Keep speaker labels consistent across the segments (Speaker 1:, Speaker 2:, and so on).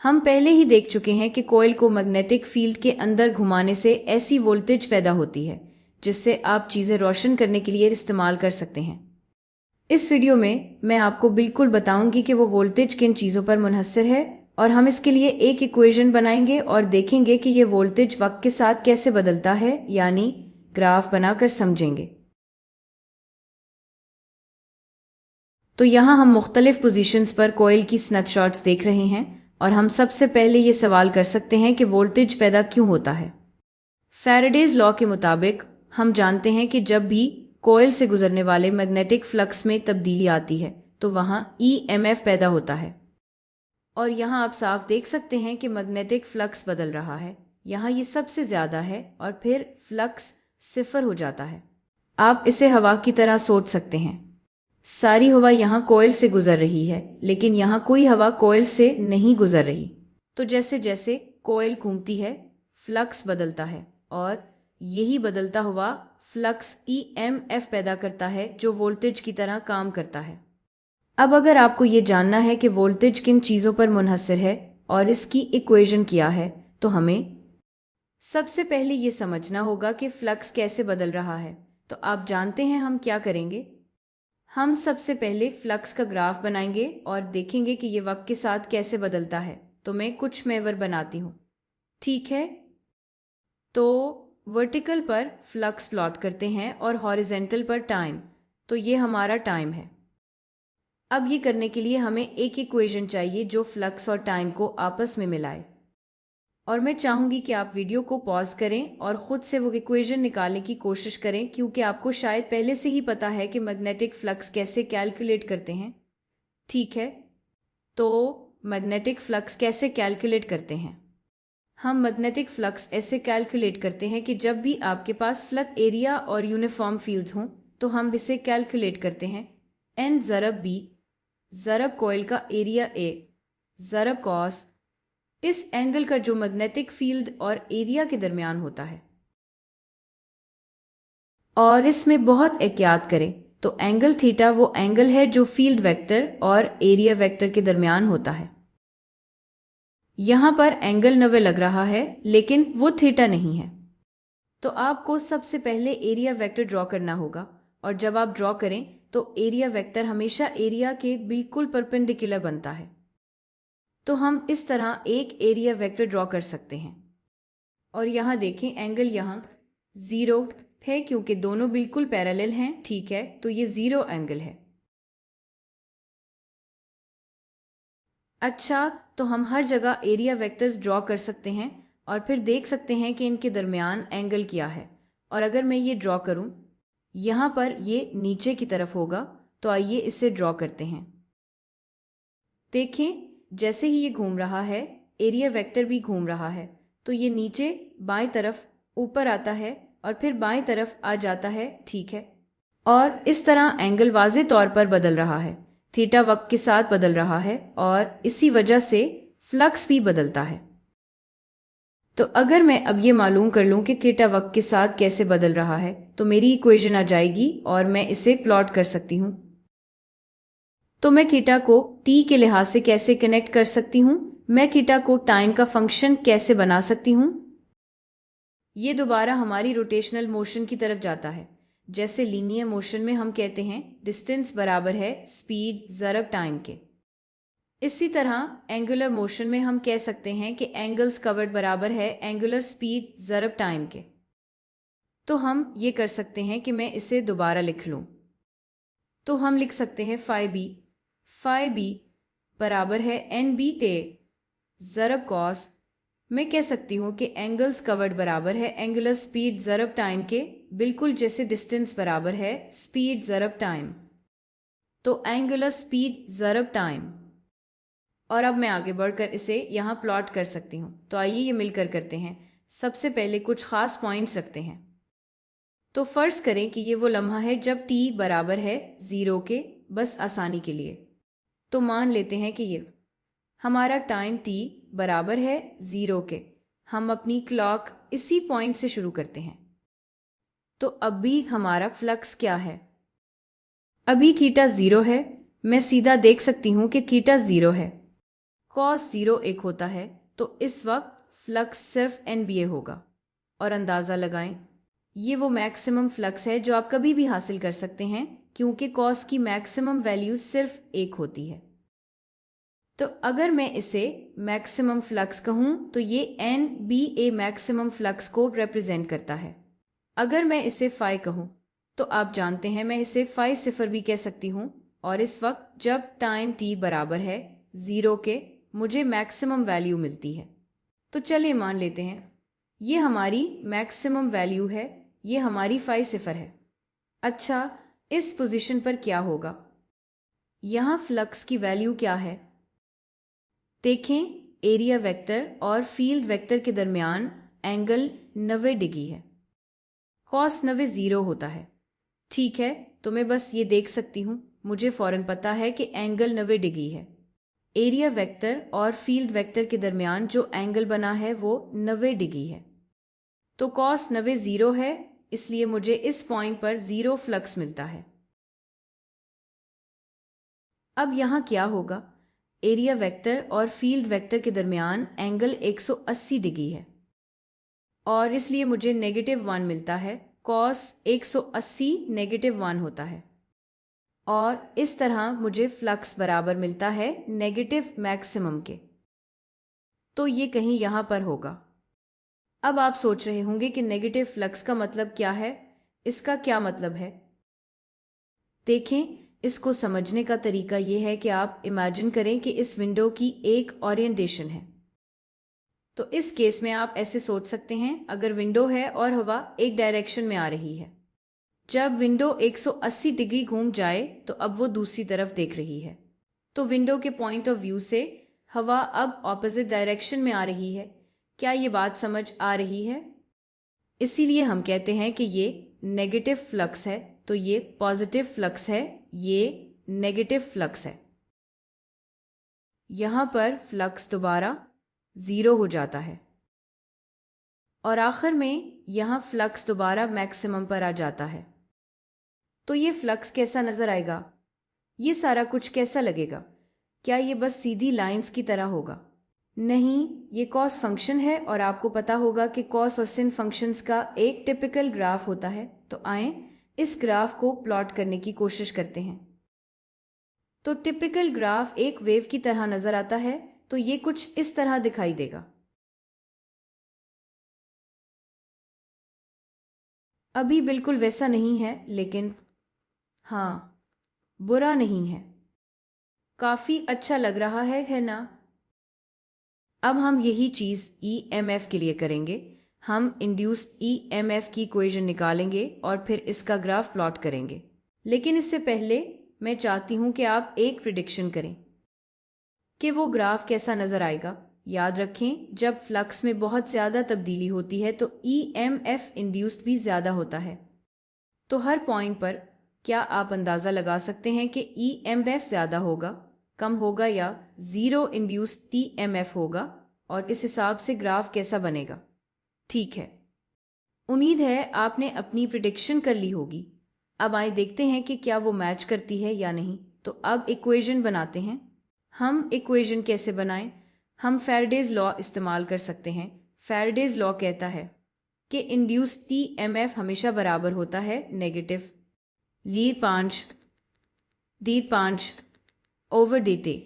Speaker 1: हम पहले ही देख चुके हैं कि कॉइल को मैग्नेटिक फील्ड के अंदर घुमाने से ऐसी वोल्टेज पैदा होती है जिससे आप चीज़ें रोशन करने के लिए इस्तेमाल कर सकते हैं। इस वीडियो में मैं आपको बिल्कुल बताऊंगी कि वो वोल्टेज किन चीज़ों पर मुनहसर है और हम इसके लिए एक इक्वेशन बनाएंगे और देखेंगे कि ये वोल्टेज वक्त के साथ कैसे बदलता है, यानी ग्राफ बनाकर समझेंगे। तो यहाँ हम मुख्तलिफ पोजीशंस पर कॉइल की स्नैपशॉट्स देख रहे हैं और हम सबसे पहले ये सवाल कर सकते हैं कि वोल्टेज पैदा क्यों होता है। फैराडेज लॉ के मुताबिक हम जानते हैं कि जब भी कॉइल से गुजरने वाले मैग्नेटिक फ्लक्स में तब्दीली आती है तो वहाँ ईएमएफ पैदा होता है। और यहाँ आप साफ देख सकते हैं कि मैग्नेटिक फ्लक्स बदल रहा है। यहाँ ये सबसे ज़्यादा है और फिर फ्लक्स सिफर हो जाता है। आप इसे हवा की तरह सोच सकते हैं। सारी हवा यहाँ कॉइल से गुजर रही है, लेकिन यहाँ कोई हवा कॉइल से नहीं गुजर रही। तो जैसे जैसे कॉइल घूमती है फ्लक्स बदलता है और यही बदलता हुआ फ्लक्स ईएमएफ पैदा करता है जो वोल्टेज की तरह काम करता है। अब अगर आपको ये जानना है कि वोल्टेज किन चीज़ों पर मुनहसर है और इसकी इक्वेशन क्या है, तो हमें सबसे पहले ये समझना होगा कि फ्लक्स कैसे बदल रहा है। तो आप जानते हैं हम क्या करेंगे। हम सबसे पहले फ्लक्स का ग्राफ बनाएंगे और देखेंगे कि ये वक्त के साथ कैसे बदलता है। तो मैं कुछ मैवर बनाती हूँ, ठीक है। तो वर्टिकल पर फ्लक्स प्लॉट करते हैं और हॉरिजेंटल पर टाइम। तो ये हमारा टाइम है। अब ये करने के लिए हमें एक इक्वेशन चाहिए जो फ्लक्स और टाइम को आपस में मिलाए। और मैं चाहूँगी कि आप वीडियो को पॉज करें और ख़ुद से वो इक्वेशन निकालने की कोशिश करें, क्योंकि आपको शायद पहले से ही पता है कि मैग्नेटिक फ्लक्स कैसे कैलकुलेट करते हैं, ठीक है। तो मैग्नेटिक फ्लक्स कैसे कैलकुलेट करते हैं। हम मैग्नेटिक फ्लक्स ऐसे कैलकुलेट करते हैं कि जब भी आपके पास फ्लक्स एरिया और यूनिफॉर्म फील्ड्स हों तो हम इसे कैलकुलेट करते हैं एन ज़रब बी ज़रब कॉइल का एरिया ए ज़रब कॉस इस एंगल का जो मैग्नेटिक फील्ड और एरिया के दरमियान होता है। और इसमें बहुत एहतियात करें तो एंगल थीटा वो एंगल है जो फील्ड वेक्टर और एरिया वेक्टर के दरमियान होता है। यहाँ पर एंगल 90 लग रहा है, लेकिन वो थीटा नहीं है। तो आपको सबसे पहले एरिया वेक्टर ड्रॉ करना होगा और जब आप ड्रॉ करें तो एरिया वेक्टर हमेशा एरिया के बिल्कुल परपेंडिकुलर बनता है। तो हम इस तरह एक एरिया वेक्टर ड्रॉ कर सकते हैं और यहाँ देखें एंगल यहाँ 0 है क्योंकि दोनों बिल्कुल पैरेलल हैं, ठीक है। तो ये 0 एंगल है। अच्छा, तो हम हर जगह एरिया वेक्टर्स ड्रॉ कर सकते हैं और फिर देख सकते हैं कि इनके दरमियान एंगल क्या है। और अगर मैं ये ड्रॉ करूं, यहाँ पर ये नीचे की तरफ होगा, तो आइए इसे ड्रॉ करते हैं। देखें जैसे ही ये घूम रहा है एरिया वेक्टर भी घूम रहा है, तो ये नीचे बाएं तरफ ऊपर आता है और फिर बाएं तरफ आ जाता है, ठीक है। और इस तरह एंगल वाज़े तौर पर बदल रहा है। थीटा वक्त के साथ बदल रहा है और इसी वजह से फ्लक्स भी बदलता है। तो अगर मैं अब ये मालूम कर लूँ कि थीटा वक्त के साथ कैसे बदल रहा है तो मेरी इक्वेशन आ जाएगी और मैं इसे प्लॉट कर सकती हूँ। तो मैं थीटा को टी के लिहाज से कैसे कनेक्ट कर सकती हूँ। मैं थीटा को टाइम का फंक्शन कैसे बना सकती हूँ। ये दोबारा हमारी रोटेशनल मोशन की तरफ जाता है। जैसे लीनियर मोशन में हम कहते हैं डिस्टेंस बराबर है स्पीड ज़रब टाइम के, इसी तरह एंगुलर मोशन में हम कह सकते हैं कि एंगल्स कवर्ड बराबर है एंगुलर स्पीड ज़रब टाइम के। तो हम ये कर सकते हैं कि मैं इसे दोबारा लिख लूँ। तो हम लिख सकते हैं फाई बी बराबर है एन बी टे ज़रब कॉस। मैं कह सकती हूँ कि एंगल्स कवर्ड बराबर है एंगुलर स्पीड ज़रब टाइम के, बिल्कुल जैसे डिस्टेंस बराबर है स्पीड ज़रब टाइम। तो एंगुलर स्पीड ज़रब टाइम। और अब मैं आगे बढ़कर इसे यहाँ प्लॉट कर सकती हूँ। तो आइए ये मिलकर करते हैं। सबसे पहले कुछ खास पॉइंट्स रखते हैं। तो फर्ज करें कि ये वो लम्हा है जब t बराबर है 0 के, बस आसानी के लिए। तो मान लेते हैं कि ये हमारा टाइम t बराबर है 0 के। हम अपनी क्लॉक इसी पॉइंट से शुरू करते हैं। तो अभी हमारा फ्लक्स क्या है। अभी थीटा 0 है। मैं सीधा देख सकती हूँ कि थीटा 0 है। कॉस 0 1 होता है तो इस वक्त फ्लक्स सिर्फ NBA होगा। और अंदाज़ा लगाएं, ये वो मैक्सिमम फ्लक्स है जो आप कभी भी हासिल कर सकते हैं क्योंकि कॉस की मैक्सिमम वैल्यू सिर्फ 1 होती है। तो अगर मैं इसे मैक्सिमम फ्लक्स कहूं तो ये NBA मैक्सिमम फ्लक्स को रिप्रेजेंट करता है। अगर मैं इसे फाई कहूं तो आप जानते हैं मैं इसे फाई सिफर भी कह सकती हूं। और इस वक्त जब टाइम t बराबर है 0 के, मुझे मैक्सिमम वैल्यू मिलती है। तो चलिए मान लेते हैं ये हमारी मैक्सिमम वैल्यू है, ये हमारी फाई सिफर है। अच्छा, इस पोजीशन पर क्या होगा? यहां फ्लक्स की वैल्यू क्या है? देखें, एरिया वेक्टर और फील्ड वेक्टर के दरमियान एंगल 90 डिग्री है। कॉस 90 0 होता है। ठीक है, तो मैं बस ये देख सकती हूं, मुझे फौरन पता है कि एंगल 90 डिग्री है। एरिया वेक्टर और फील्ड वेक्टर के दरमियान जो एंगल बना है वो 90 डिग्री है। तो कॉस 90 0 है, इसलिए मुझे इस पॉइंट पर 0 फ्लक्स मिलता है। अब यहां क्या होगा? एरिया वेक्टर और फील्ड वेक्टर के दरमियान एंगल 180 डिग्री है और इसलिए मुझे -1 मिलता है। कॉस 180 -1 होता है और इस तरह मुझे फ्लक्स बराबर मिलता है नेगेटिव मैक्सिमम के। तो ये कहीं यहां पर होगा। अब आप सोच रहे होंगे कि नेगेटिव फ्लक्स का मतलब क्या है? इसका क्या मतलब है? देखें, इसको समझने का तरीका यह है कि आप इमेजिन करें कि इस विंडो की एक ओरिएंटेशन है। तो इस केस में आप ऐसे सोच सकते हैं, अगर विंडो है और हवा एक डायरेक्शन में आ रही है, जब विंडो 180 डिग्री घूम जाए तो अब वो दूसरी तरफ देख रही है। तो विंडो के पॉइंट ऑफ व्यू से हवा अब ऑपोजिट डायरेक्शन में आ रही है। क्या ये बात समझ आ रही है? इसीलिए हम कहते हैं कि ये नेगेटिव फ्लक्स है, तो ये पॉजिटिव फ्लक्स है, ये नेगेटिव फ्लक्स है। यहां पर फ्लक्स दोबारा 0 हो जाता है और आखिर में यहां फ्लक्स दोबारा मैक्सिमम पर आ जाता है। तो ये फ्लक्स कैसा नजर आएगा? ये सारा कुछ कैसा लगेगा? क्या ये बस सीधी लाइंस की तरह होगा? नहीं, ये कॉस फंक्शन है और आपको पता होगा कि कॉस और सिन फंक्शंस का एक टिपिकल ग्राफ होता है। तो आएं इस ग्राफ को प्लॉट करने की कोशिश करते हैं। तो टिपिकल ग्राफ एक वेव की तरह नजर आता है, तो ये कुछ इस तरह दिखाई देगा। अभी बिल्कुल वैसा नहीं है, लेकिन हाँ, बुरा नहीं है, काफी अच्छा लग रहा है ना? अब हम यही चीज EMF के लिए करेंगे। हम इंड्यूस्ड EMF की इक्वेशन निकालेंगे और फिर इसका ग्राफ प्लॉट करेंगे। लेकिन इससे पहले मैं चाहती हूं कि आप एक प्रिडिक्शन करें कि वो ग्राफ कैसा नजर आएगा। याद रखें, जब फ्लक्स में बहुत ज्यादा तब्दीली होती है तो EMF इंड्यूस्ड भी ज्यादा होता है। तो हर पॉइंट पर क्या आप अंदाजा लगा सकते हैं कि EMF ज्यादा होगा, कम होगा या 0 इंड्यूस्ड EMF होगा? और इस हिसाब से ग्राफ कैसा बनेगा? ठीक है, उम्मीद है आपने अपनी प्रिडिक्शन कर ली होगी। अब आइए देखते हैं कि क्या वो मैच करती है या नहीं। तो अब इक्वेशन बनाते हैं। हम इक्वेशन कैसे बनाएं? हम फैराडेज लॉ इस्तेमाल कर सकते हैं। फैराडेज लॉ कहता है कि इंड्यूस्ड EMF हमेशा बराबर होता है नेगेटिव d5 ओवर dt।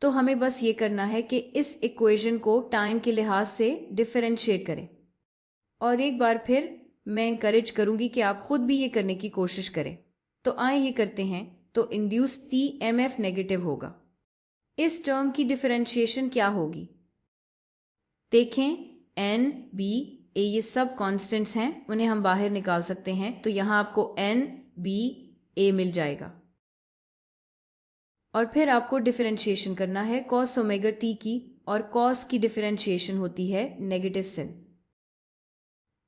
Speaker 1: तो हमें बस ये करना है कि इस इक्वेशन को टाइम के लिहाज से डिफरेंशिएट करें। और एक बार फिर मैं इंकरेज करूंगी कि आप खुद भी ये करने की कोशिश करें। तो आए ये करते हैं। तो इंड्यूस्ड EMF नेगेटिव होगा। इस टर्म की डिफरेंशिएशन क्या होगी? देखें, N, B, A ये सब कॉन्स्टेंट्स हैं, उन्हें हम बाहर निकाल सकते हैं। तो यहां आपको N, B, A मिल जाएगा और फिर आपको डिफरेंशिएशन करना है cos ओमेगा t की, और cos की डिफरेंशिएशन होती है नेगेटिव सिन।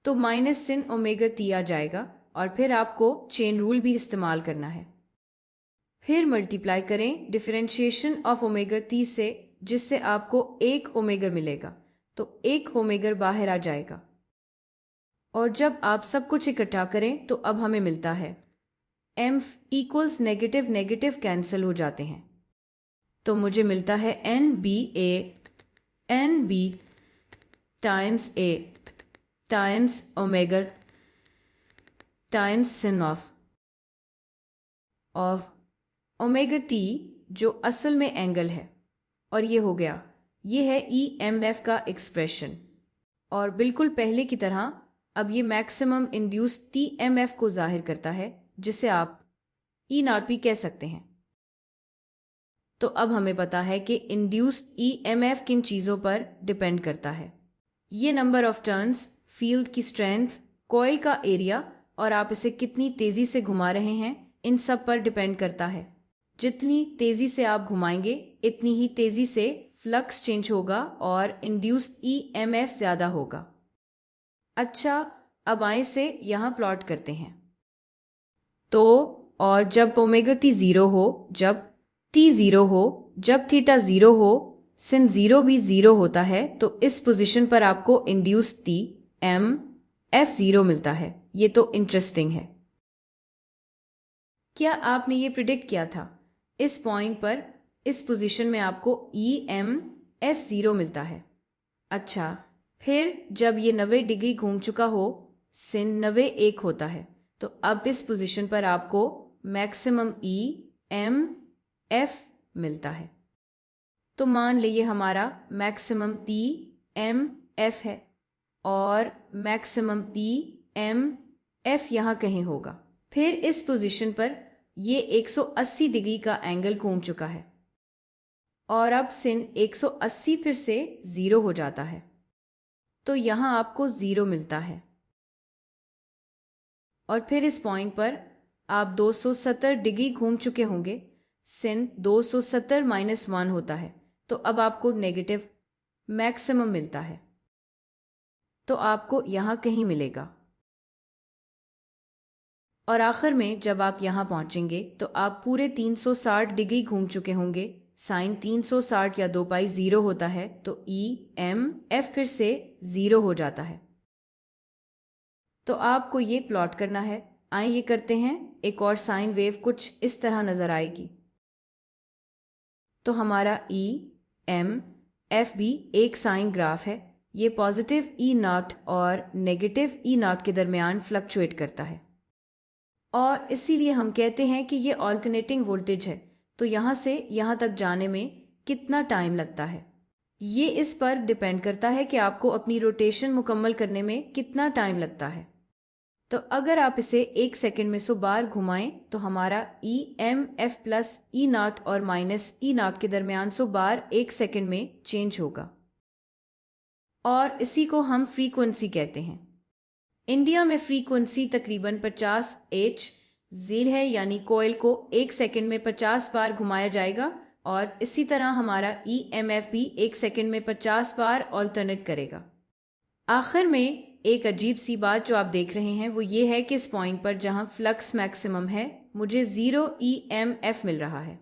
Speaker 1: तो माइनस सिन ओमेगा t आ जाएगा और फिर आपको चेन रूल भी इस्तेमाल करना है। फिर मल्टीप्लाई करें डिफरेंशिएशन ऑफ ओमेगा t से, जिससे आपको 1 ओमेगा मिलेगा। तो 1 ओमेगा बाहर आ जाएगा और जब आप सब कुछ इकट्ठा करें तो अब हमें मिलता है m equals negative negative cancel हो जाते हैं। तो मुझे मिलता है N B times A times omega times sin of omega T, जो असल में एंगल है। और ये हो गया, ये है EMF का एक्सप्रेशन। और बिल्कुल पहले की तरह अब ये मैक्सिमम इंड्यूस TMF को जाहिर करता है, जिसे आप E0 भी कह सकते हैं। तो अब हमें पता है कि इंड्यूस्ड EMF किन चीज़ों पर डिपेंड करता है। ये नंबर ऑफ टर्न्स, फील्ड की स्ट्रेंथ, कॉइल का एरिया और आप इसे कितनी तेज़ी से घुमा रहे हैं, इन सब पर डिपेंड करता है। जितनी तेज़ी से आप घुमाएंगे इतनी ही तेज़ी से फ्लक्स चेंज होगा और इंड्यूस्ड EMF ज़्यादा होगा। अच्छा, अब आए से यहाँ प्लॉट करते हैं। तो और जब ओमेगा टी ज़ीरो हो, जब टी ज़ीरो हो, जब थीटा ज़ीरो हो, sin ज़ीरो भी ज़ीरो होता है, तो इस पोजीशन पर आपको इंड्यूस्ड TMF ज़ीरो मिलता है। ये तो इंटरेस्टिंग है। क्या आपने ये प्रिडिक्ट किया था? इस पॉइंट पर, इस पोजीशन में आपको EMF ज़ीरो मिलता है। अच्छा, फिर जब ये 90 डिग्री घूम चुका हो, sin 90 1 होता है, तो अब इस पोजीशन पर आपको मैक्सिमम EMF मिलता है। तो मान लीजिए हमारा मैक्सिमम TMF है और मैक्सिमम TMF यहाँ कहीं होगा। फिर इस पोजीशन पर ये 180 डिग्री का एंगल घूम चुका है और अब sin 180 फिर से ज़ीरो हो जाता है, तो यहाँ आपको ज़ीरो मिलता है। और फिर इस पॉइंट पर आप 270 डिग्री घूम चुके होंगे, sin 270 - 1 होता है, तो अब आपको नेगेटिव मैक्सिमम मिलता है, तो आपको यहाँ कहीं मिलेगा। और आखिर में जब आप यहाँ पहुँचेंगे तो आप पूरे 360 डिग्री घूम चुके होंगे, साइन 360 या 2 पाई ज़ीरो होता है, तो EMF फिर से ज़ीरो हो जाता है। तो आपको ये प्लॉट करना है। आइए ये करते हैं। एक और साइन वेव कुछ इस तरह नज़र आएगी। तो हमारा EMF भी एक साइन ग्राफ है। ये पॉजिटिव E0 और नेगेटिव E0 के दरमियान फ्लक्चुएट करता है और इसीलिए हम कहते हैं कि ये ऑल्टरनेटिंग वोल्टेज है। तो यहाँ से यहाँ तक जाने में कितना टाइम लगता है, ये इस पर डिपेंड करता है कि आपको अपनी रोटेशन मुकम्मल करने में कितना टाइम लगता है। तो अगर आप इसे 1 सेकंड में 100 बार घुमाएं तो हमारा EMF प्लस E0 और माइनस E0 के दरमियान 100 बार 1 सेकंड में चेंज होगा और इसी को हम फ्रीक्वेंसी कहते हैं। इंडिया में फ्रीक्वेंसी तकरीबन 50 Hz है, यानी कोयल को 1 सेकंड में 50 बार घुमाया जाएगा और इसी तरह हमारा EMF भी 1 सेकंड में 50 बार ऑल्टरनेट करेगा। आखिर में एक अजीब सी बात जो आप देख रहे हैं वो ये है कि इस पॉइंट पर जहां फ्लक्स मैक्सिमम है, मुझे ज़ीरो EMF मिल रहा है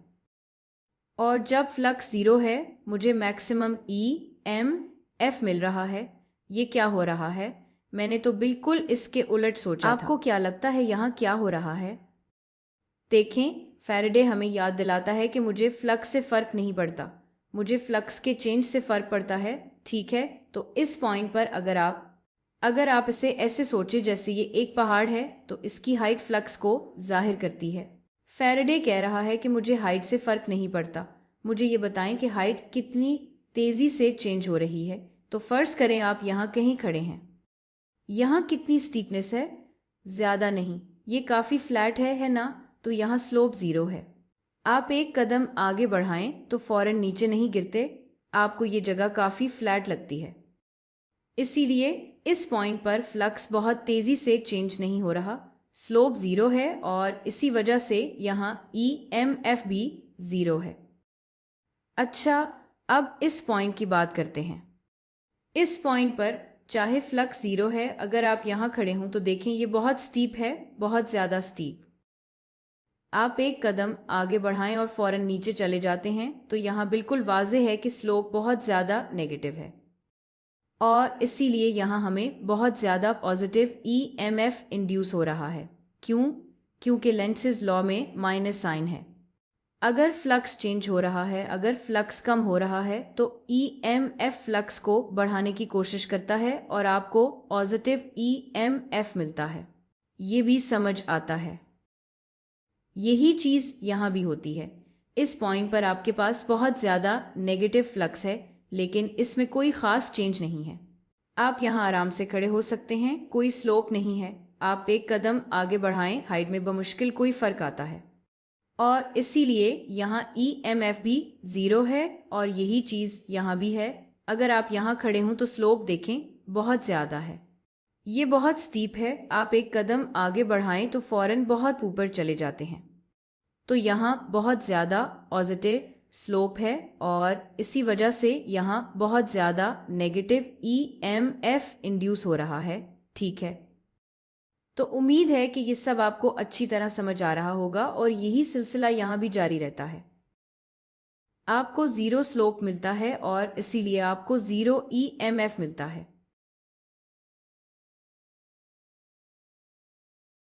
Speaker 1: और जब फ्लक्स ज़ीरो है मुझे मैक्सिमम EMF मिल रहा है। ये क्या हो रहा है? मैंने तो बिल्कुल इसके उलट सोचा था। आपको क्या लगता है यहाँ क्या हो रहा है? देखें, फैराडे हमें याद दिलाता है कि मुझे फ्लक्स से फ़र्क नहीं पड़ता, मुझे फ्लक्स के चेंज से फ़र्क पड़ता है। ठीक है, तो इस पॉइंट पर अगर आप इसे ऐसे सोचें जैसे ये एक पहाड़ है, तो इसकी हाइट फ्लक्स को जाहिर करती है। फैराडे कह रहा है कि मुझे हाइट से फ़र्क नहीं पड़ता, मुझे ये बताएं कि हाइट कितनी तेज़ी से चेंज हो रही है। तो फ़र्ज़ करें आप यहाँ कहीं खड़े हैं, यहाँ कितनी स्टीपनेस है? ज़्यादा नहीं, ये काफ़ी फ्लैट है ना? तो यहाँ स्लोप ज़ीरो है। आप एक कदम आगे बढ़ाएं तो फ़ौरन नीचे नहीं गिरते, आपको ये जगह काफ़ी फ्लैट लगती है। इसीलिए इस पॉइंट पर फ्लक्स बहुत तेज़ी से चेंज नहीं हो रहा, स्लोप ज़ीरो है और इसी वजह से यहाँ EMF भी ज़ीरो है। अच्छा, अब इस पॉइंट की बात करते हैं। इस पॉइंट पर चाहे फ्लक्स ज़ीरो है, अगर आप यहाँ खड़े हों तो देखें ये बहुत स्टीप है, बहुत ज़्यादा स्टीप। आप एक कदम आगे बढ़ाएं और फ़ौरन नीचे चले जाते हैं, तो यहाँ बिल्कुल वाज़ेह है कि स्लोप बहुत ज़्यादा नेगेटिव है और इसीलिए यहाँ हमें बहुत ज़्यादा पॉजिटिव EMF इंड्यूस हो रहा है। क्यों? क्योंकि लेंज़ेज़ लॉ में माइनस साइन है अगर फ्लक्स चेंज हो रहा है, अगर फ्लक्स कम हो रहा है, तो EMF फ्लक्स को बढ़ाने की कोशिश करता है और आपको पॉजिटिव EMF मिलता है। ये भी समझ आता है। यही चीज यहां भी होती है। इस पॉइंट पर आपके पास बहुत ज्यादा नेगेटिव फ्लक्स है, लेकिन इसमें कोई खास चेंज नहीं है। आप यहां आराम से खड़े हो सकते हैं, कोई स्लोप नहीं है। आप एक कदम आगे बढ़ाएं, हाइट में बमुश्किल कोई फर्क आता है और इसीलिए यहाँ EMF भी 0 है और यही चीज यहाँ भी है। अगर आप यहाँ खड़े हों तो स्लोप देखें, बहुत ज्यादा है। ये बहुत स्टीप है, आप एक कदम आगे बढ़ाएं तो फौरन बहुत ऊपर चले जाते हैं। तो यहाँ बहुत ज्यादा पॉजिटिव स्लोप है और इसी वजह से यहाँ बहुत ज्यादा नेगेटिव EMF इंड्यूस हो रहा है। ठीक है, तो उम्मीद है कि ये सब आपको अच्छी तरह समझ आ रहा होगा और यही सिलसिला यहाँ भी जारी रहता है। आपको 0 स्लोप मिलता है और इसीलिए आपको 0 EMF मिलता है।